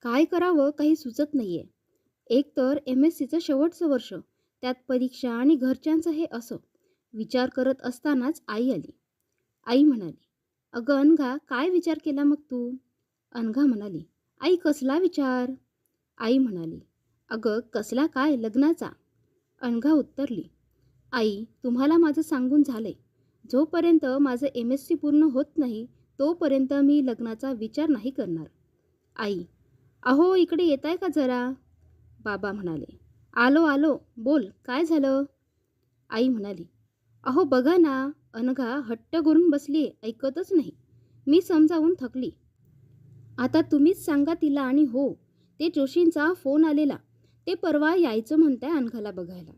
काय करावं काही सुचत नाहीये. एक तर MSCचं शेवटचं वर्ष, त्यात परीक्षा आणि घरच्यांचं हे असं. विचार करत असतानाच आई आली. आई म्हणाली, "अगं अनघा, काय विचार केला मग तू?" अनघा म्हणाली, "आई कसला विचार?" आई म्हणाली, "अगं कसला काय, लग्नाचा." अनघा उत्तरली, "आई, तुम्हाला माझं सांगून झालंय. जोपर्यंत माझं MSC पूर्ण होत नाही, तोपर्यंत मी लग्नाचा विचार नाही करणार." आई, "अहो इकडे येताय का जरा?" बाबा म्हणाले, "आलो आलो, बोल काय झालं?" आई म्हणाली, "अहो बघा ना, अनघा हट्ट करून बसली, ऐकतच नाही. मी समजावून थकली. आता तुम्हीच सांगा तिला. आणि हो, ते जोशींचा फोन आलेला. ते परवा यायचं म्हणताय अनघाला बघायला.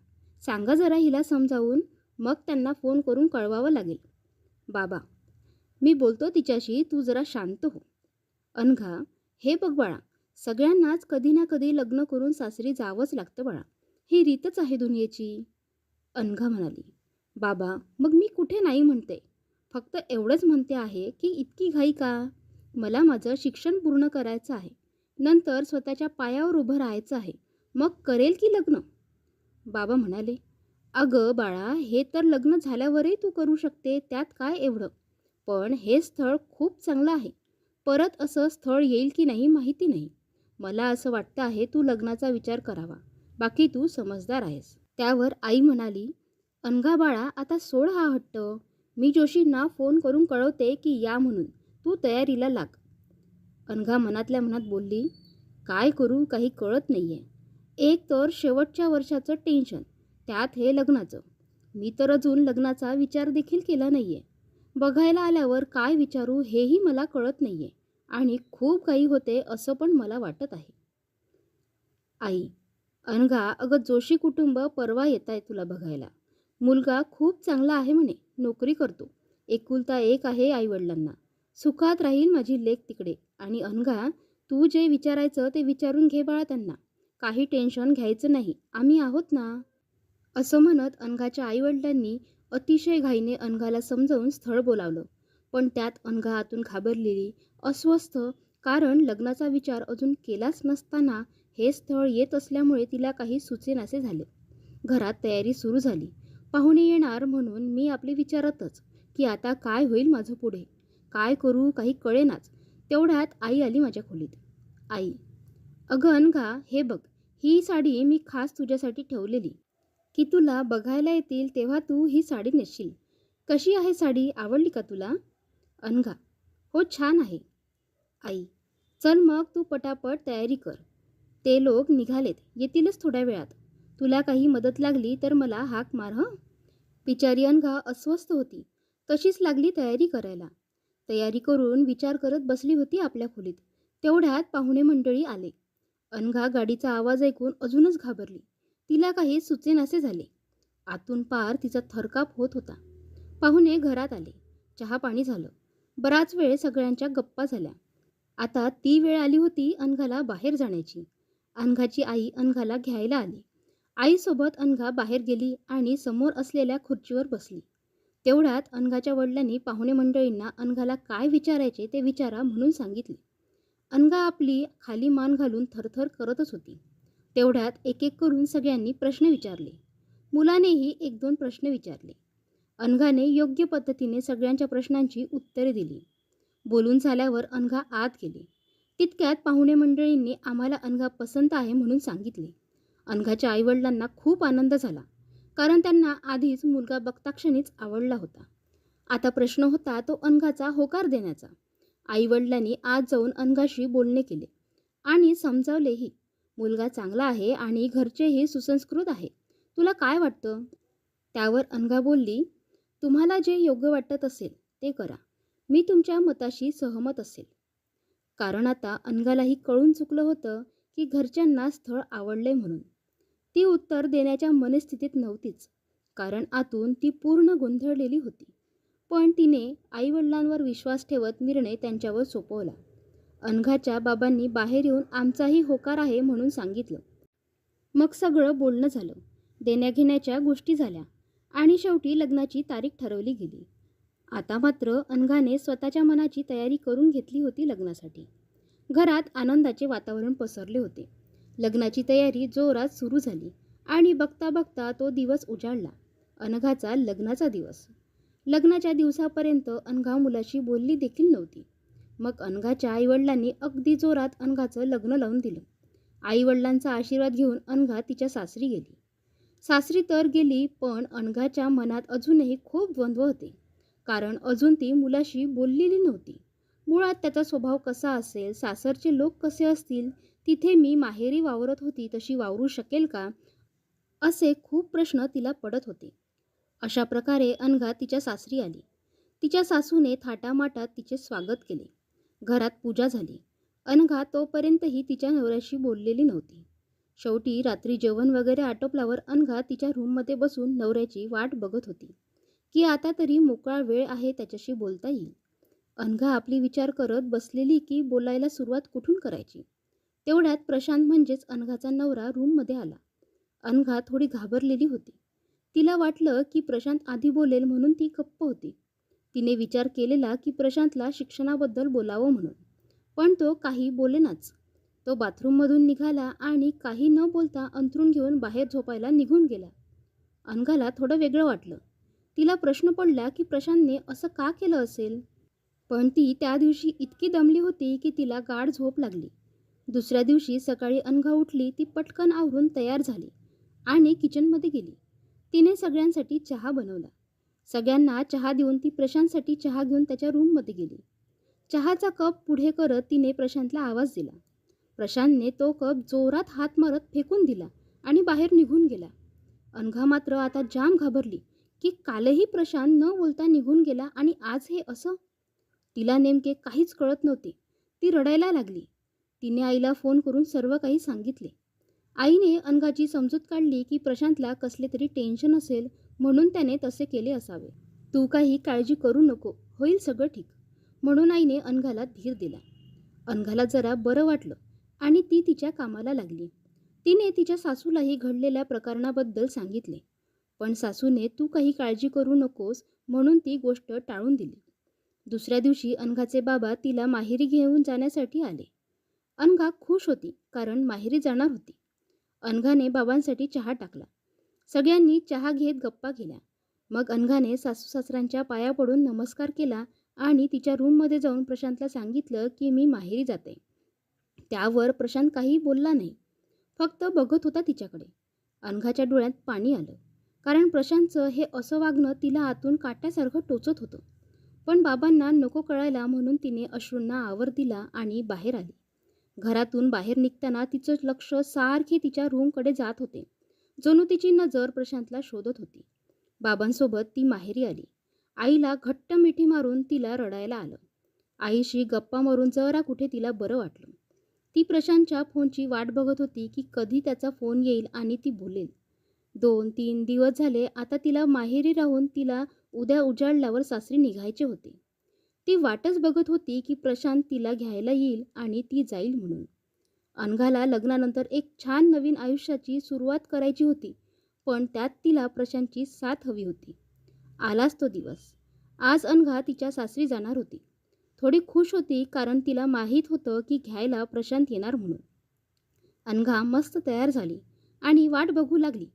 सांगा जरा हिला समजावून, मग त्यांना फोन करून कळवावं लागेल." बाबा, "मी बोलतो तिच्याशी, तू जरा शांत हो." अनघा, "हे बघ बाळा, सगळ्यांनाच कधी ना कधी लग्न करून सासरी जावंच लागतं बाळा. ही रीतच आहे दुनियेची." अनघा म्हणाली, "बाबा, मग मी कुठे नाही म्हणते. फक्त एवढंच म्हणते आहे की इतकी घाई का? मला माझं शिक्षण पूर्ण करायचं आहे. नंतर स्वतःच्या पायावर उभं राहायचं आहे. मग करेल की लग्न." बाबा म्हणाले, "अगं बाळा, हे तर लग्न झाल्यावरही तू करू शकते, त्यात काय एवढं? पण हे स्थळ खूप चांगलं आहे. परत असं स्थळ येईल की नाही माहिती नाही. मला असं वाटतं आहे तू लग्नाचा विचार करावा. बाकी तू समजदार आहेस." त्यावर आई म्हणाली, "अनघा बाळा, आता सोड हा हट्ट. मी जोशींना फोन करून कळवते की या म्हणून. तू तयारीला लाग." अनघा मनातल्या मनात बोलली, "काय करू काही कळत नाहीये. एक तर शेवटच्या वर्षाचं टेन्शन, त्यात हे लग्नाचं. मी तर अजून लग्नाचा विचार देखील केला नाहीये. बघायला आल्यावर काय विचारू हेही मला कळत नाहीये. आणि खूप काही होते असं पण मला वाटत आहे." आई, "अनघा, अगं जोशी कुटुंब परवा येताय तुला बघायला. मुलगा खूप चांगला आहे म्हणे, नोकरी करतो. एकुलता एक आहे आईवडिलांना. सुखात राहील माझी लेक तिकडे. आणि अनघा, तू जे विचारायचं ते विचारून घे बाळा त्यांना. काही टेन्शन घ्यायचं नाही, आम्ही आहोत ना." असं म्हणत अनघाच्या आईवडिलांनी अतिशय घाईने अनघाला समजावून स्थळ बोलावलं. पण त्यात अनघा आतून घाबरलेली, अस्वस्थ, कारण लग्नाचा विचार अजून केलाच नसताना हे स्थळ येत असल्यामुळे तिला काही सुचेनासे झाले. घरात तयारी सुरू झाली. पाहुणे येणार म्हणून मी आपले विचारतच की आता काय होईल माझं पुढे? काय करू काही कळेनाच. तेवढ्यात आई आली माझ्या खोलीत. आई, "अगं अनघा, हे बघ, ही साडी मी खास तुझ्यासाठी ठेवलेली की तुला बघायला येतील तेव्हा तू ही साडी नेसशील. कशी आहे साडी, आवडली का तुला?" अनघा, "हो छान आहे." आई, "चल मग तू पटापट तयारी कर. ते लोक निघालेत, येतीलच थोड्या वेळात. तुला काही मदत लागली तर मला हाक मार हं." बिचारी अनघा अस्वस्थ होती. तशीच लागली तयारी करायला. तयारी करून विचार करत बसली होती आपल्या खोलीत. तेवढ्यात पाहुणे मंडळी आले. अनघा गाडीचा आवाज ऐकून अजूनच घाबरली. तिला काही सुचेनासे झाले. आतून पार तिचा थरकाप होत होता. पाहुणे घरात आले. चहा-पाणी झालं. बराच वेळ सगळ्यांच्या गप्पा झाल्या. आता ती वेळ आली होती अनघाला बाहेर जाण्याची. अनघाची आई अनघाला घ्यायला आली. आईसोबत अनघा बाहेर गेली आणि समोर असलेल्या खुर्चीवर बसली. तेवढ्यात अनघाच्या वडिलांनी पाहुणे मंडळींना अनघाला काय विचारायचे ते विचारा म्हणून सांगितले. अनघा आपली खाली मान घालून थरथर करतच होती. तेवढ्यात एक एक करून सगळ्यांनी प्रश्न विचारले. मुलानेही एक दोन प्रश्न विचारले. अनघाने योग्य पद्धतीने सगळ्यांच्या प्रश्नांची उत्तरे दिली. बोलून झाल्यावर अनघा आत गेली. तितक्यात पाहुणे मंडळींनी आम्हाला अनघा पसंत आहे म्हणून सांगितले. अनघाच्या आईवडिलांना खूप आनंद झाला, कारण त्यांना आधीच मुलगा बघताक्षणीच आवडला होता. आता प्रश्न होता तो अनघाचा होकार देण्याचा. आईवडिलांनी आत जाऊन अनघाशी बोलणे केले आणि समजावलेही. मुलगा चांगला आहे आणि घरचेही सुसंस्कृत आहे. तुला काय वाटतं? त्यावर अनघा बोलली, "तुम्हाला जे योग्य वाटत असेल ते करा. मी तुमच्या मताशी सहमत असेल." कारण आता अनघालाही कळून चुकलं होतं की घरच्यांना स्थळ आवडले म्हणून. ती उत्तर देण्याच्या मनस्थितीत नव्हतीच, कारण आतून ती पूर्ण गोंधळलेली होती. पण तिने आईवडिलांवर विश्वास ठेवत निर्णय त्यांच्यावर सोपवला. अनघाच्या बाबांनी बाहेर येऊन आमचाही होकार आहे म्हणून सांगितलं. मग सगळं बोलणं झालं. देण्याघेण्याच्या गोष्टी झाल्या आणि शेवटी लग्नाची तारीख ठरवली गेली. आता मात्र अनघाने स्वतःच्या मनाची तयारी करून घेतली होती लग्नासाठी. घरात आनंदाचे वातावरण पसरले होते. लग्नाची तयारी जोरात सुरू झाली आणि बघता बघता तो दिवस उजाडला. अनघाचा लग्नाचा दिवस. लग्नाच्या दिवसापर्यंत अनघा मुलाशी बोलली देखील नव्हती. मग अनघाच्या आईवडिलांनी अगदी जोरात अनघाचं लग्न लावून दिलं. आईवडिलांचा आशीर्वाद घेऊन अनघा तिच्या सासरी गेली. सासरी तर गेली, पण अनघाच्या मनात अजूनही खूप द्वंद्व होते. कारण अजून ती मुलाशी बोललेली नव्हती. मुळात त्याचा स्वभाव कसा असेल, सासरचे लोक कसे असतील, तिथे मी माहेरी वावरत होती तशी वावरू शकेल का, असे खूप प्रश्न तिला पडत होते. अशा प्रकारे अनघा तिच्या सासरी आली. तिच्या सासूने थाटामाटात तिचे स्वागत केले. घरात पूजा झाली. अनघा तोपर्यंतही तिच्या नवऱ्याशी बोललेली नव्हती. शेवटी रात्री जेवण वगैरे आटोपल्यावर अनघा तिच्या रूममध्ये बसून नवऱ्याची वाट बघत होती की आता तरी मोकळा वेळ आहे, त्याच्याशी बोलता येईल. अनघा आपली विचार करत बसलेली की बोलायला सुरुवात कुठून करायची. तेवढ्यात प्रशांत म्हणजेच अनघाचा नवरा रूममध्ये आला. अनघा थोडी घाबरलेली होती. तिला वाटलं की प्रशांत आधी बोलेल म्हणून ती गप्प होती. तिने विचार केलेला की प्रशांतला शिक्षणाबद्दल बोलावं म्हणून, पण तो काही बोलेनाच. तो बाथरूममधून निघाला आणि काही न बोलता अंथरूण घेऊन बाहेर झोपायला निघून गेला. अनघाला थोडं वेगळं वाटलं. तिला प्रश्न पडला की प्रशांतने असं का केलं असेल. पण ती त्या दिवशी इतकी दमली होती की तिला गाढ झोप लागली. दुसऱ्या दिवशी सकाळी अनघा उठली. ती पटकन आवरून तयार झाली आणि किचनमध्ये गेली. तिने सगळ्यांसाठी चहा बनवला. सगळ्यांना चहा देऊन ती प्रशांतसाठी चहा घेऊन त्याच्या रूममध्ये गेली. चहाचा कप पुढे करत तिने प्रशांतला आवाज दिला. प्रशांतने तो कप जोरात हात मारत फेकून दिला आणि बाहेर निघून गेला. अनघा मात्र आता जाम घाबरली की कालही प्रशांत न बोलता निघून गेला आणि आज हे असं. तिला नेमके काहीच कळत नव्हते. ती रडायला लागली. तिने आईला फोन करून सर्व काही सांगितले. आईने अनघाची समजूत काढली की प्रशांतला कसले तरी टेन्शन असेल म्हणून त्याने तसे केले असावे. तू काही काळजी करू नको, होईल सगळं ठीक, म्हणून आईने अनघाला धीर दिला. अनघाला जरा बरं वाटलं आणि ती तिच्या कामाला लागली. तिने तिच्या सासूलाही घडलेल्या प्रकरणाबद्दल सांगितले, पण सासूने तू काही काळजी करू नकोस म्हणून ती गोष्ट टाळून दिली. दुसऱ्या दिवशी अनघाचे बाबा तिला माहेरी घेऊन जाण्यासाठी आले. अनघा खुश होती कारण माहेरी जाणार होती. अनघाने बाबांसाठी चहा टाकला. सगळ्यांनी चहा घेत गप्पा केल्या. मग अनघाने सासू सासऱ्यांच्या पाया पडून नमस्कार केला आणि तिच्या रूममध्ये जाऊन प्रशांतला सांगितलं की मी माहेरी जाते. त्यावर प्रशांत काही बोलला नाही, फक्त बघत होता तिच्याकडे. अनघाच्या डोळ्यात पाणी आलं, कारण प्रशांतचं हे असं वागणं तिला आतून काट्यासारखं टोचत होतं. पण बाबांना नको कळायला म्हणून तिने अश्रूंना आवर दिला आणि बाहेर आली. घरातून बाहेर निघताना तिचं लक्ष सारखे तिच्या रूमकडे जात होते. जणू तिची नजर प्रशांतला शोधत होती. बाबांसोबत ती माहेरी आली. आईला घट्ट मिठी मारून तिला रडायला आलं. आईशी गप्पा मारून जरा कुठे तिला बरं वाटलं. ती प्रशांतच्या फोनची वाट बघत होती की कधी त्याचा फोन येईल आणि ती बोलेल. 2-3 दिवस झाले आता तिला माहेरी राहून तिला उद्या उजाडल्यावर सासरी निघायचे होते. ती वाटच बघत होती की प्रशांत तिला घ्यायला येईल आणि ती जाईल म्हणून. अनघाला लग्नानंतर एक छान नवीन आयुष्याची सुरुवात करायची होती, पण त्यात तिला प्रशांतची साथ हवी होती. आलाच तो दिवस. आज अनघा तिच्या सासरी जाणार होती. थोडी खुश होती कारण तिला माहीत होतं की घ्यायला प्रशांत येणार म्हणून. अनघा मस्त तयार झाली आणि वाट बघू लागली.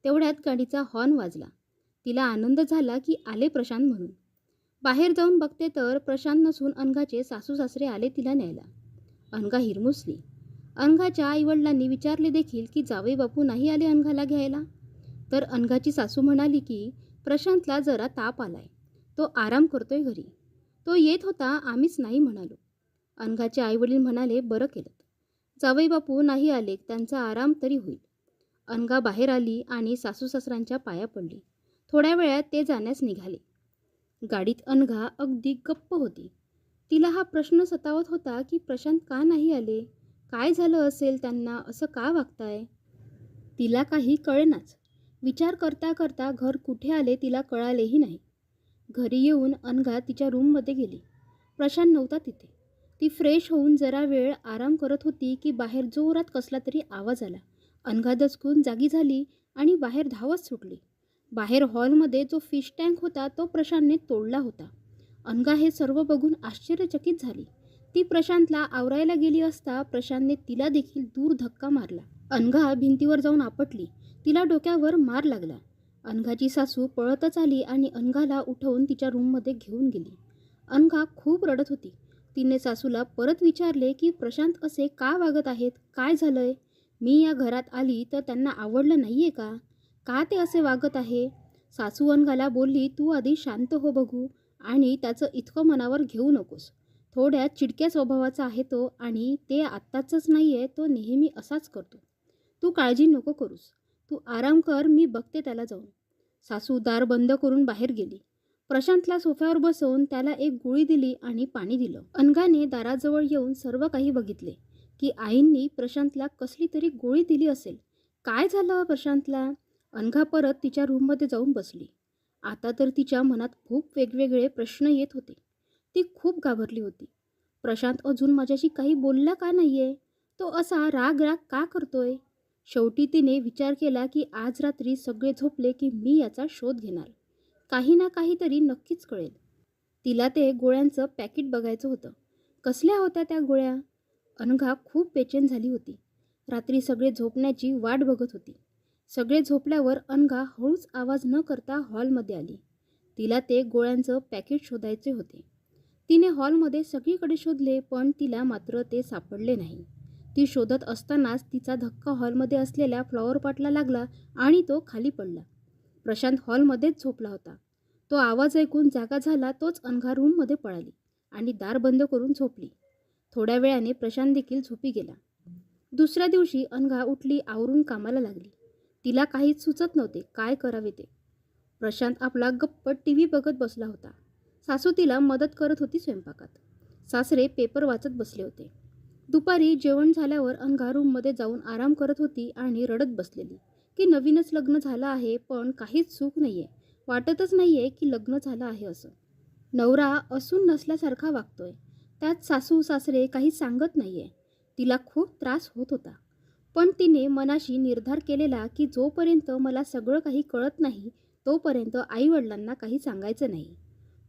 तेवढ्यात गाडीचा हॉर्न वाजला. तिला आनंद झाला की आले प्रशांत म्हणून. बाहेर जाऊन बघते तर प्रशांत नसून अनघाचे सासू सासरे आले तिला न्यायला. अनघा हिरमुसली. अनघाच्या आईवडिलांनी विचारले देखील की जावई बापू नाही आले अनघाला घ्यायला. तर अनघाची सासू म्हणाली की प्रशांतला जरा ताप आलाय, तो आराम करतोय घरी, तो येत होता, आम्हीच नाही म्हणालो. अनघाचे आईवडील म्हणाले बरं केलं, जावई बापू नाही आले, त्यांचा आराम तरी होईल. अनघा बाहेर आली आणि सासू सासऱ्यांच्या पाया पडली. थोड्या वेळात ते जाण्यास निघाले. गाडीत अनघा अगदी गप्प होती. तिला हा प्रश्न सतावत होता की प्रशांत का नाही आले, काय झालं असेल त्यांना, असं का वागताय. तिला काही कळेनाच. विचार करता करता घर कुठे आले तिला कळालेही नाही. घरी येऊन अनघा तिच्या रूममध्ये गेली. प्रशांत नव्हता तिथे. ती फ्रेश होऊन जरा वेळ आराम करत होती की बाहेर जोरात कसला तरी आवाज आला. अनघा दचकून जागी झाली आणि बाहेर धावत सुटली. बाहेर हॉलमध्ये जो फिश टँक होता तो प्रशांतने तोडला होता. अनघा हे सर्व बघून आश्चर्यचकित झाली. ती प्रशांतला आवरायला गेली असता प्रशांतने तिला देखील दूर धक्का मारला. अनघा भिंतीवर जाऊन आपटली. तिला डोक्यावर मार लागला. अनघाची सासू पळतच आली आणि अनघाला उठवून तिच्या रूममध्ये घेऊन गेली. अनघा खूप रडत होती. तिने सासूला परत विचारले की प्रशांत असे का वागत आहेत, काय झालंय? मी या घरात आली तर त्यांना आवडलं नाहीये का? का ते असे वागत आहे? सासू अनघाला बोलली, तू आधी शांत हो बघू आणि त्याचं इतकं मनावर घेऊ नकोस. थोड्या चिडक्या स्वभावाचा आहे तो आणि ते आत्ताचंच नाही आहे, तो नेहमी असाच करतो. तू काळजी नको करूस. तू आराम कर, मी बघते त्याला जाऊन. सासू दार बंद करून बाहेर गेली. प्रशांतला सोफ्यावर बसवून त्याला एक गोळी दिली आणि पाणी दिलं. अनघाने दाराजवळ येऊन सर्व काही बघितले की आईंनी प्रशांतला कसली तरी गोळी दिली असेल. काय झालं प्रशांतला? अनघा परत तिच्या रूममध्ये जाऊन बसली. आता तर तिच्या मनात खूप वेगवेगळे प्रश्न येत होते. ती खूप घाबरली होती. प्रशांत अजून माझ्याशी काही बोलला का नाहीये? तो असा राग राग का करतोय? शेवटी तिने विचार केला की आज रात्री सगळे झोपले की मी याचा शोध घेणार. काही ना काहीतरी नक्कीच कळेल. तिला ते गोळ्यांचं पॅकेट बघायचं होतं. कसल्या होत्या त्या गोळ्या? अनघा खूप बेचैन झाली होती. रात्री सगळे झोपण्याची वाट बघत होती. सगळे झोपल्यावर अनघा हळूच आवाज न करता हॉलमध्ये आली. तिला ते गोळ्यांचं पॅकेट शोधायचे होते. तिने हॉलमध्ये सगळीकडे शोधले पण तिला मात्र ते सापडले नाही. ती शोधत असतानाच तिचा धक्का हॉलमध्ये असलेल्या फ्लॉवर पॉटला लागला आणि तो खाली पडला. प्रशांत हॉलमध्येच झोपला होता. तो आवाज ऐकून जागा झाला तोच अनघा रूममध्ये पळाली आणि दार बंद करून झोपली. थोड्या वेळाने प्रशांत देखील झोपी गेला. दुसऱ्या दिवशी अनघा उठली, आवरून कामाला लागली. तिला काहीच सुचत नव्हते काय करावे ते. प्रशांत आपला गप्प टीव्ही बघत बसला होता. सासू तिला मदत करत होती स्वयंपाकात. सासरे पेपर वाचत बसले होते. दुपारी जेवण झाल्यावर अनघा रूममध्ये जाऊन आराम करत होती आणि रडत बसलेली की नवीनच लग्न झालं आहे पण काहीच सुख नाहीये. वाटतच नाहीये की लग्न झालं आहे असं. नवरा असून नसल्यासारखा वागतोय. त्यात सासू सासरे काही सांगत नाहीये. तिला खूप त्रास होत होता. पण तिने मनाशी निर्धार केलेला की जोपर्यंत मला सगळं काही कळत नाही तोपर्यंत आईवडिलांना काही सांगायचं नाही.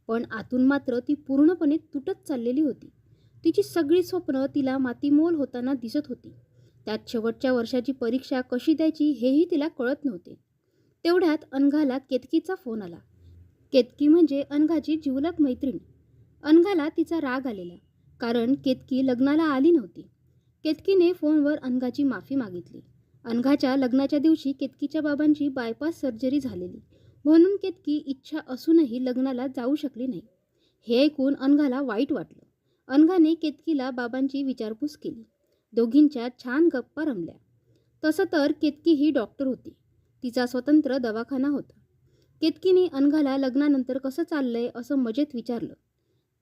पण आतून मात्र ती पूर्णपणे तुटत चाललेली होती. तिची सगळी स्वप्न तिला मातीमोल होताना दिसत होती. त्यात शेवटच्या वर्षाची परीक्षा कशी द्यायची हेही तिला कळत नव्हते. तेवढ्यात अनघाला केतकीचा फोन आला. केतकी म्हणजे अनघाची जिवलग मैत्रीण. अनघाला तिचा राग आलेला कारण केतकी लग्नाला आली नव्हती. केतकीने फोनवर अनघाची माफी मागितली. अनघाच्या लग्नाच्या दिवशी केतकीच्या बाबांची बायपास सर्जरी झालेली म्हणून केतकी इच्छा असूनही लग्नाला जाऊ शकली नाही. हे ऐकून अनघाला वाईट वाटलं. अनघाने केतकीला बाबांची विचारपूस केली. दोघींच्या छान गप्पा रमल्या. तसं तर केतकी ही डॉक्टर होती. तिचा स्वतंत्र दवाखाना होता. केतकीने अनघाला लग्नानंतर कसं चाललंय असं मजेत विचारलं.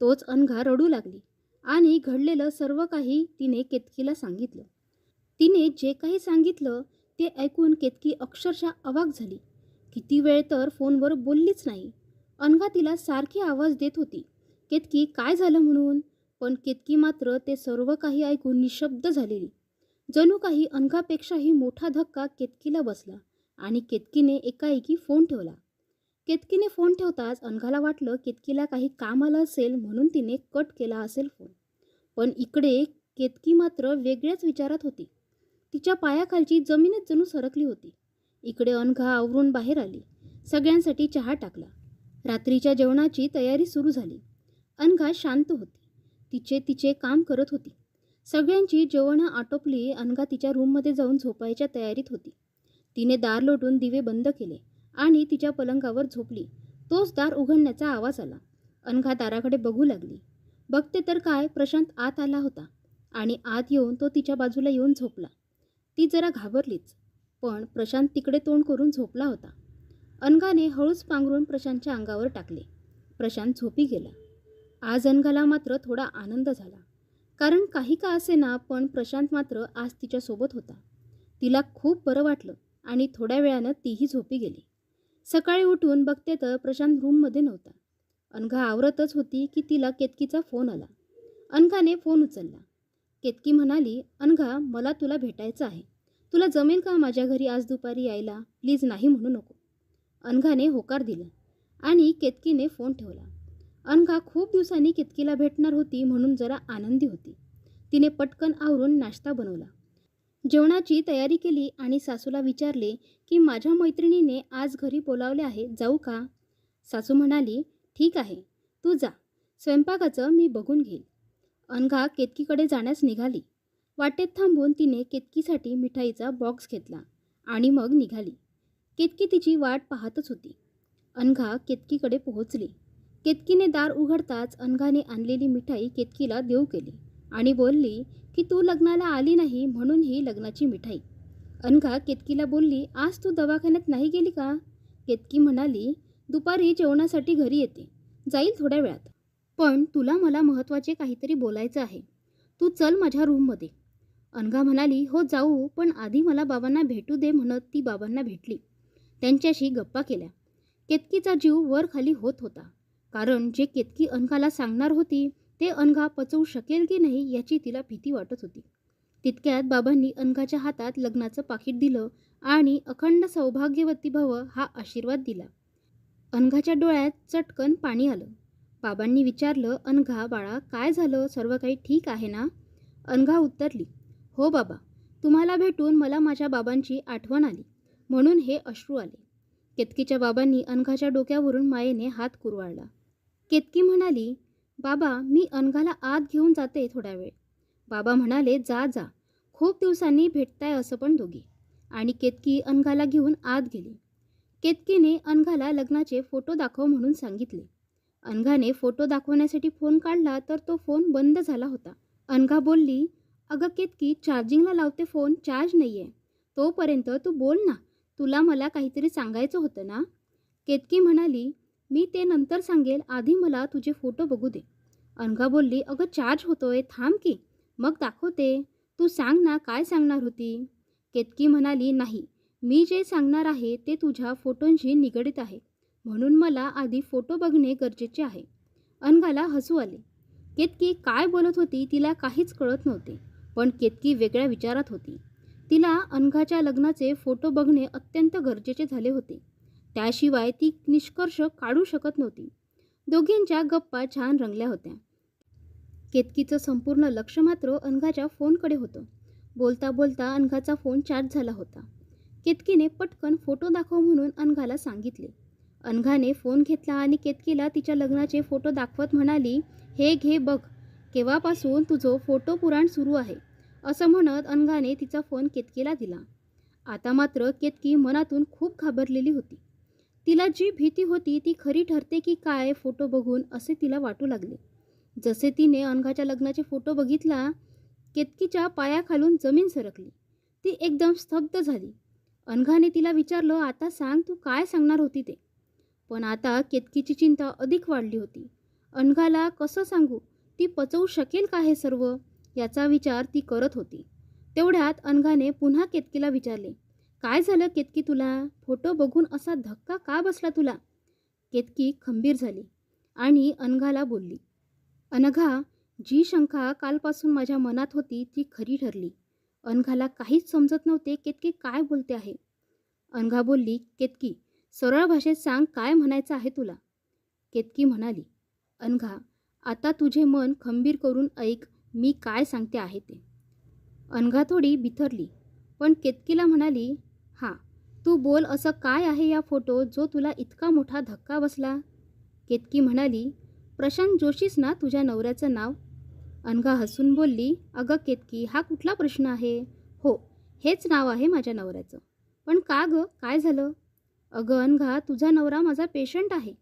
तोच अनघा रडू लागली आणि घडलेलं सर्व काही तिने केतकीला सांगितलं. तिने जे काही सांगितलं ते ऐकून केतकी अक्षरशः अवाक झाली. किती वेळ तर फोनवर बोललीच नाही. अनघा तिला सारखी आवाज देत होती, केतकी काय झालं म्हणून. पण केतकी मात्र ते सर्व काही ऐकून निशब्द झालेली. जणू काही अनघापेक्षाही मोठा धक्का केतकीला बसला आणि केतकीने एकाएकी फोन ठेवला. केतकीने फोन ठेवताच अनघाला वाटलं केतकीला काही काम आलं असेल म्हणून तिने कट केला असेल फोन. पण इकडे केतकी मात्र वेगळ्याच विचारात होती. तिच्या पायाखालची जमीनच जणू सरकली होती. इकडे अनघा आवरून बाहेर आली. सगळ्यांसाठी चहा टाकला. रात्रीच्या जेवणाची तयारी सुरू झाली. अनघा शांत होती. तिचे तिचे काम करत होती. सगळ्यांची जेवणं आटोपली. अनघा तिच्या रूममध्ये जाऊन झोपायच्या तयारीत होती. तिने दार लोटून दिवे बंद केले आणि तिच्या पलंगावर झोपली. तोच दार उघडण्याचा आवाज आला. अनघा दाराकडे बघू लागली. बघते तर काय, प्रशांत आत आला होता आणि आत येऊन तो तिच्या बाजूला येऊन झोपला. ती जरा घाबरलीच, पण प्रशांत तिकडे तोंड करून झोपला होता. अनघाने हळूच पांघरून प्रशांतच्या अंगावर टाकले. प्रशांत झोपी गेला. आज अनघाला मात्र थोडा आनंद झाला. कारण काही का असेना पण प्रशांत मात्र आज तिच्यासोबत होता. तिला खूप बरं वाटलं आणि थोड्या वेळानं तीही झोपी गेली. सकाळी उठून बघते तर प्रशांत रूममध्ये नव्हता. अनघा आवरतच होती की तिला केतकीचा फोन आला. अनघाने फोन उचलला. केतकी म्हणाली, अनघा मला तुला भेटायचं आहे. तुला जमेल का माझ्या घरी आज दुपारी यायला? प्लीज नाही म्हणू नको. अनघाने होकार दिला आणि केतकीने फोन ठेवला. अनघा खूप दिवसांनी केतकीला भेटणार होती म्हणून जरा आनंदी होती. तिने पटकन आवरून नाश्ता बनवला. जेवणाची तयारी केली आणि सासूला विचारले की माझ्या मैत्रिणीने आज घरी बोलावले आहे, जाऊ का? सासू म्हणाली, ठीक आहे, तू जा. स्वयंपाकाचं मी बघून घेईल. अनघा केतकीकडे जाण्यास निघाली. वाटेत थांबून तिने केतकीसाठी मिठाईचा बॉक्स घेतला आणि मग निघाली. केतकी तिची वाट पाहतच होती. अनघा केतकीकडे पोहोचली. केतकीने दार उघडताच अनघाने आणलेली मिठाई केतकीला देऊ केली आणि बोलली की तू लग्नाला आली नाही म्हणून ही लग्नाची मिठाई. अनघा केतकीला बोलली, आज तू दवाखान्यात नाही गेली का? केतकी म्हणाली, दुपारी जेवणासाठी घरी येते, जाईल थोड्या वेळात. पण तुला मला महत्त्वाचे काहीतरी बोलायचं आहे. तू चल माझ्या रूममध्ये. अनघा म्हणाली, हो जाऊ, पण आधी मला बाबांना भेटू दे. म्हणत ती बाबांना भेटली. त्यांच्याशी गप्पा केल्या. केतकीचा जीव वर खाली होत होता. कारण जे केतकी अनघाला सांगणार होती ते अनघा पचवू शकेल की नाही याची तिला भीती वाटत होती. तितक्यात बाबांनी अनघाच्या हातात लग्नाचं पाकीट दिलं आणि अखंड सौभाग्यवती भव हा आशीर्वाद दिला. अनघाच्या डोळ्यात चटकन पाणी आलं. बाबांनी विचारलं, अनघा बाळा, काय झालं? सर्व काही ठीक आहे ना? अनघा उत्तरली, हो बाबा, तुम्हाला भेटून मला माझ्या बाबांची आठवण आली म्हणून हे अश्रू आले. केतकीच्या बाबांनी अनघाच्या डोक्यावरून मायेने हात कुरवाळला. केतकी म्हणाली, बाबा, मी अनघाला आत घेऊन जाते थोडा वेळ. बाबा म्हणाले, जा जा, खूप दिवसांनी भेटताय असं पण दोघी. आणि केतकी अनघाला घेऊन आत गेली. केतकीने अनघाला लग्नाचे फोटो दाखव म्हणून सांगितले. अनघाने फोटो दाखवण्यासाठी फोन काढला तर तो फोन बंद झाला होता. अनघा बोलली, अगं केतकी, चार्जिंगला लावते फोन, चार्ज नाही आहे. तोपर्यंत तू बोल ना, तुला मला काहीतरी सांगायचं होतं ना? केतकी म्हणाली, मी ते नंतर सांगेल, आधी मला तुझे फोटो बघू दे. अनघा बोलली, अगं चार्ज होतोय, थांब की, मग दाखवते. तू सांग ना, काय सांगणार होती? केतकी म्हणाली, नाही, मी जे सांगणार आहे ते तुझ्या फोटोंशी निगडीत आहे म्हणून मला आधी फोटो बघणे गरजेचे आहे. अनघाला हसू आले. केतकी काय बोलत होती तिला काहीच कळत नव्हते, पण केतकी वेगळ्या विचारात होती. तिला अनघाच्या लग्नाचे फोटो बघणे अत्यंत गरजेचे झाले होते. त्याशिवाय ती निष्कर्ष काढू शकत नव्हती. दोघींच्या गप्पा छान रंगल्या होत्या. केतकीचं संपूर्ण लक्ष मात्र अनघाच्या फोनकडे होतं. बोलता बोलता अनघाचा फोन चार्ज झाला होता. केतकीने पटकन फोटो दाखव म्हणून अनघाला सांगितले. अनघाने फोन घेतला आणि केतकीला तिच्या लग्नाचे फोटो दाखवत म्हणाली, हे घे बघ, केव्हापासून तुझं फोटो पुराण सुरू आहे. असं म्हणत अनघाने तिचा फोन केतकीला दिला. आता मात्र केतकी मनातून खूप घाबरलेली होती. तिला जी भीती होती ती खरी ठरते की काय फोटो बघून असे तिला वाटू लागले. जसे तिने अनघाच्या लग्नाचे फोटो बघितला, केतकीच्या पायाखालून जमीन सरकली. ती एकदम स्तब्ध झाली. अनघाने तिला विचारलं, आता सांग, तू काय सांगणार होती ते? पण आता केतकीची चिंता अधिक वाढली होती. अनघाला कसं सांगू? ती पचवू शकेल का हे सर्व? याचा विचार ती करत होती. तेवढ्यात अनघाने पुन्हा केतकीला विचारले, काय झालं केतकी तुला? फोटो बघून असा धक्का का बसला तुला? केतकी खंबीर झाली आणि अनघाला बोलली, अनघा, जी शंका कालपासून माझ्या मनात होती ती खरी ठरली. अनघाला काहीच समजत नव्हते केतकी काय बोलते आहे. अनघा बोलली, केतकी, सरळ भाषेत सांग, काय म्हणायचं आहे तुला? केतकी म्हणाली, अनघा, आता तुझे मन खंबीर करून ऐक, मी काय सांगते आहे ते. अनघा थोडी बिथरली, पण केतकीला म्हणाली, हां, तू बोल, असं काय आहे या फोटो जो तुला इतका मोठा धक्का बसला? केतकी म्हणाली, प्रशांत जोशीच ना तुझ्या नवऱ्याचं नाव? अनघा हसून बोलली, अगं केतकी, हा कुठला प्रश्न आहे? हो, हेच नाव आहे माझ्या नवऱ्याचं. पण का गं, काय झालं? अगं अनघा, तुझा नवरा माझा पेशंट आहे.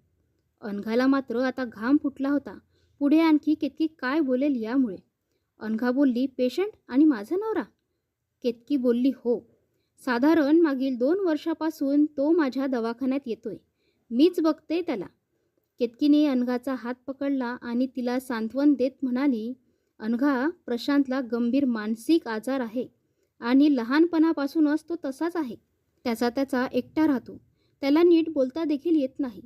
अनघाला मात्र आता घाम फुटला होता. पुढे आणखी केतकी काय बोलेल यामुळे. अनघा बोलली, पेशंट आणि माझा नवरा? केतकी बोलली, हो, साधारण मागील 2 वर्षापासून तो माझ्या दवाखान्यात येतोय. मीच बघते त्याला. केतकीने अनघाचा हात पकडला आणि तिला सांत्वन देत म्हणाली, अनघा, प्रशांतला गंभीर मानसिक आजार आहे आणि लहानपणापासूनच तो तसाच आहे. त्याचा एकटा राहतो. त्याला नीट बोलता देखील येत नाही.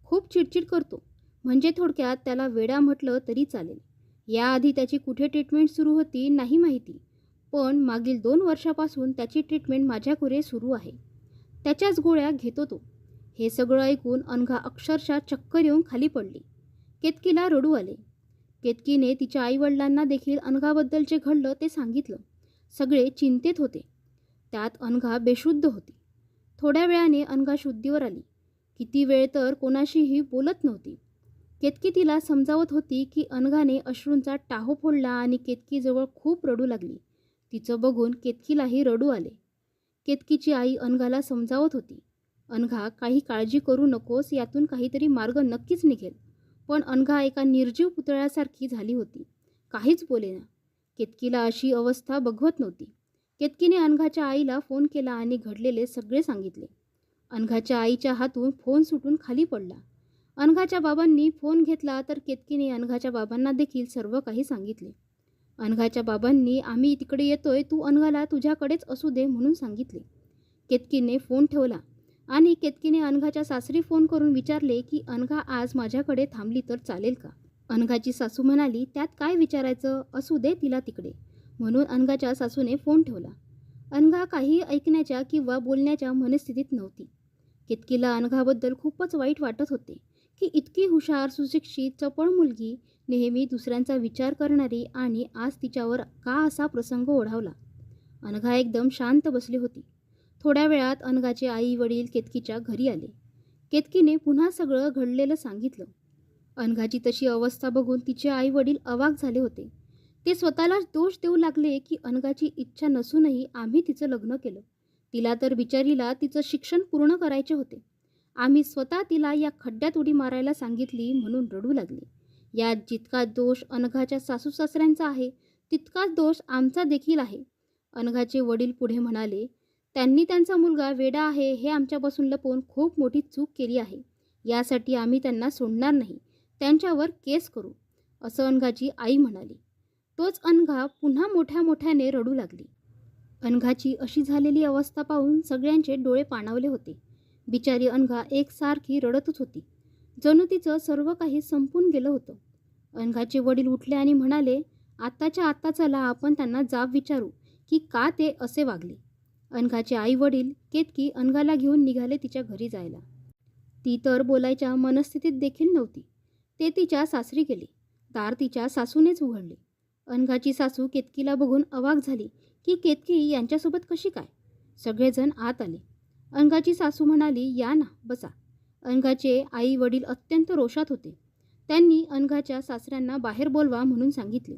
खूप चिडचिड करतो. म्हणजे थोडक्यात त्याला वेडा म्हटलं तरी चालेल. याआधी त्याची कुठे ट्रीटमेंट सुरू होती नाही माहिती, पण मागील 2 वर्षापासून त्याची ट्रीटमेंट माझ्याकडे सुरू आहे. त्याच्याच गोळ्या घेतो तो. हे सगळं ऐकून अनघा अक्षरशः चक्कर येऊन खाली पडली. केतकीला रडू आले. केतकीने तिच्या आईवडिलांना देखील अनघाबद्दल जे घडलं ते सांगितलं. सगळे चिंतेत होते. त्यात अनघा बेशुद्ध होती. थोड्या वेळाने अनघा शुद्धीवर आली. किती वेळ तर कोणाशीही बोलत नव्हती. केतकी तिला समजावत होती की अनघाने अश्रूंचा टाहो फोडला आणि केतकीजवळ खूप रडू लागली. तिचं बघून केतकीलाही रडू आले. केतकीची आई अनघाला समजावत होती. अनघा, काही काळजी करू नकोस, यातून काहीतरी मार्ग नक्कीच निघेल. पण अनघा एका निर्जीव पुतळ्यासारखी झाली होती. काहीच बोलेना. केतकीला अशी अवस्था बघवत नव्हती. केतकीने अनघाच्या आईला फोन केला आणि घडलेले सगळे सांगितले. अनघाच्या आईच्या हातून फोन सुटून खाली पडला. अनघाच्या बाबांनी फोन घेतला तर केतकीने अनघाच्या बाबांना देखील सर्व काही सांगितले. अनघाच्या बाबांनी आम्ही तिकडे येतोय, तू अनघाला तुझ्याकडेच असू दे म्हणून सांगितले. केतकीने फोन ठेवला आणि केतकीने अनघाच्या सासरी फोन करून विचारले की अनघा आज माझ्याकडे थांबली तर चालेल का. अनघाची सासू म्हणाली, त्यात काय विचारायचं, असू दे तिला तिकडे, म्हणून अनघाच्या सासूने फोन ठेवला. अनघा काही ऐकण्याच्या किंवा बोलण्याच्या मनस्थितीत नव्हती. केतकीला अनघाबद्दल खूपच वाईट वाटत होते की इतकी हुशार, सुशिक्षित, चपळ मुलगी, नेहमी दुसऱ्यांचा विचार करणारी, आणि आज तिच्यावर का असा प्रसंग ओढावला. अनघा एकदम शांत बसली होती. थोड्या वेळात अनघाचे आई वडील केतकीच्या घरी आले. केतकीने पुन्हा सगळं घडलेलं सांगितलं. अनघाची तशी अवस्था बघून तिचे आई वडील अवाक झाले होते. ते स्वतःलाच दोष देऊ लागले की अनघाची इच्छा नसूनही आम्ही तिचं लग्न केलं. तिला तर बिचारीला तिचं शिक्षण पूर्ण करायचे होते. आम्ही स्वतः तिला या खड्ड्यात उडी मारायला सांगितली म्हणून रडू लागले. यात जितका दोष अनघाच्या सासू सासऱ्यांचा आहे तितकाच दोष आमचा देखील आहे. अनघाचे वडील पुढे म्हणाले, त्यांनी त्यांचा मुलगा वेडा आहे हे आमच्यापासून लपवून खूप मोठी चूक केली आहे. यासाठी आम्ही त्यांना सोडणार नाही, त्यांच्यावर केस करू, असं अनघाची आई म्हणाली. तोच अनघा पुन्हा मोठ्या मोठ्याने रडू लागली. अनघाची अशी झालेली अवस्था पाहून सगळ्यांचे डोळे पाणावले होते. बिचारी अनघा एकसारखी रडतच होती. जणू तिचं सर्व काही संपून गेलं होतं. अनघाचे वडील उठले आणि म्हणाले, आत्ताच्या आत्ता चला आपण त्यांना जाब विचारू की का ते असे वागले. अनघाचे आई वडील केतकी अनघाला घेऊन निघाले तिच्या घरी जायला. ती तर बोलायच्या मनस्थितीत देखील नव्हती. ते तिच्या सासरी गेले. दार तिच्या सासूनेच उघडले. अनघाची सासू केतकीला बघून अवाक झाली की केतकी यांच्यासोबत कशी काय. सगळेजण आत आले. अनघाची सासू म्हणाली, या ना, बसा. अनघाचे आई वडील अत्यंत रोषात होते. त्यांनी अनघाच्या सासऱ्यांना बाहेर बोलवा म्हणून सांगितले.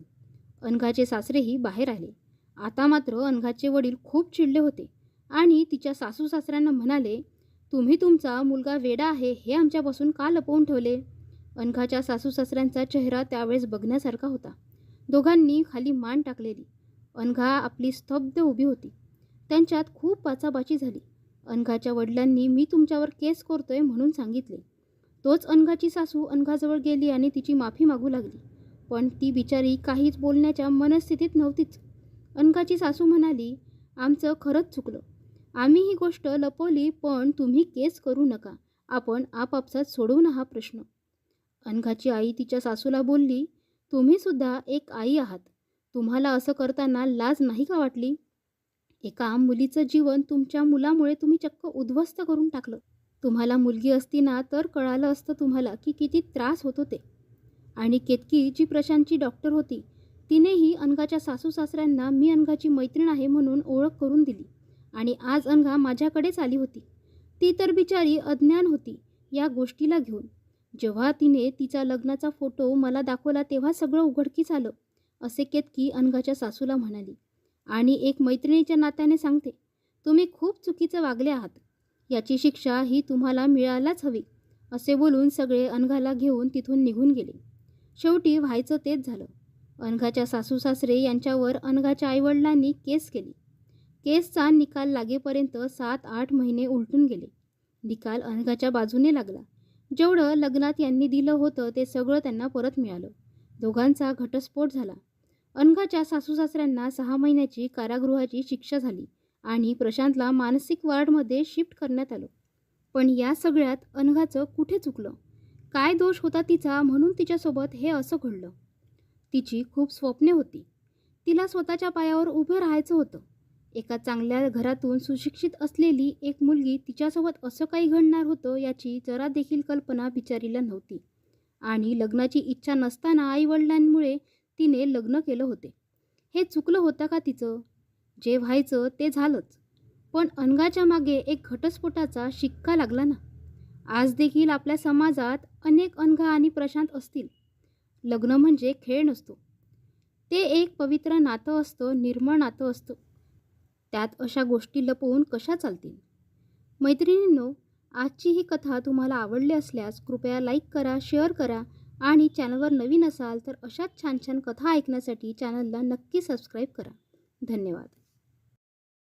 अनघाचे सासरेही बाहेर आले. आता मात्र अनघाचे वडील खूप चिडले होते आणि तिच्या सासू सासऱ्यांना म्हणाले, तुम्ही तुमचा मुलगा वेडा आहे हे आमच्यापासून का लपवून ठेवले. अनघाच्या सासू सासऱ्यांचा चेहरा त्यावेळेस बघण्यासारखा होता. दोघांनी खाली मान टाकलेली. अनघा आपली स्तब्ध उभी होती. त्यांच्यात खूप बाचाबाची झाली. अनघाच्या वडिलांनी मी तुमच्यावर केस करतोय म्हणून सांगितले. तोच अनघाची सासू अनघाजवळ गेली आणि तिची माफी मागू लागली. पण ती बिचारी काहीच बोलण्याच्या मनस्थितीत नव्हतीच. अनघाची सासू म्हणाली, आमचं खरंच चुकलं. आम्ही ही गोष्ट लपवली, पण तुम्ही केस करू नका. आपण आपापसात सोडवू ना हा प्रश्न. अनघाची आई तिच्या सासूला बोलली, तुम्ही सुद्धा एक आई आहात. तुम्हाला असं करताना लाज नाही का वाटली. एका मुलीचं जीवन तुमच्या मुलामुळे तुम्ही चक्क उद्ध्वस्त करून टाकलं. तुम्हाला मुलगी असती ना तर कळालं असतं तुम्हाला की किती त्रास होत होते. आणि केतकी जी प्रशांतची डॉक्टर होती तिनेही अनघाच्या सासू सासऱ्यांना मी अनघाची मैत्रीण आहे म्हणून ओळख करून दिली. आणि आज अनघा माझ्याकडेच आली होती. ती तर बिचारी अज्ञान होती या गोष्टीला घेऊन. जेव्हा तिने तिचा लग्नाचा फोटो मला दाखवला तेव्हा सगळं उघडकीस आलं, असे केतकी अनघाच्या सासूला म्हणाली. आणि एक मैत्रिणीच्या नात्याने सांगते, तुम्ही खूप चुकीचं वागले आहात. याची शिक्षा ही तुम्हाला मिळायलाच हवी, असे बोलून सगळे अनघाला घेऊन तिथून निघून गेले. शेवटी व्हायचं तेच झालं. अनघाच्या सासू सासरे यांच्यावर अनघाच्या आईवडिलांनी केस केली. केसचा निकाल लागेपर्यंत 7-8 महिने उलटून गेले. निकाल अनघाच्या बाजूने लागला. जेवढं लग्नात यांनी दिलं होतं ते सगळं त्यांना परत मिळालं. दोघांचा घटस्फोट झाला. अनघाच्या सासू सासऱ्यांना 6 महिन्याची कारागृहाची शिक्षा झाली आणि प्रशांतला मानसिक वॉर्डमध्ये शिफ्ट करण्यात आलं. पण या सगळ्यात अनघाचं कुठे चुकलं. काय दोष होता तिचा म्हणून तिच्यासोबत हे असं घडलं. तिची खूप स्वप्ने होती. तिला स्वतःच्या पायावर उभं राहायचं होतं. एका चांगल्या घरातून सुशिक्षित असलेली एक मुलगी तिच्यासोबत असं काही घडणार होतं याची जरा देखील कल्पना बिचारीला नव्हती. आणि लग्नाची इच्छा नसताना आईवडिलांमुळे तिने लग्न केलं होते. हे चुकलं होतं का तिचं? जे व्हायचं ते झालंच. पण अनघाच्या मागे एक घटस्फोटाचा शिक्का लागला ना. आज देखील आपल्या समाजात अनेक अनघा आणि प्रशांत असतील. लग्न म्हणजे खेळ नसतो. ते एक पवित्र नातं असतं, निर्मळ नातं असतं. त्यात अशा गोष्टी लपवून कशा चालतील? मैत्रिणींनो, आजची ही कथा तुम्हाला आवडली असल्यास कृपया लाईक करा, शेअर करा आणि चॅनलवर नवीन असाल तर अशाच छान छान कथा ऐकण्यासाठी चॅनलला नक्की सबस्क्राईब करा. धन्यवाद.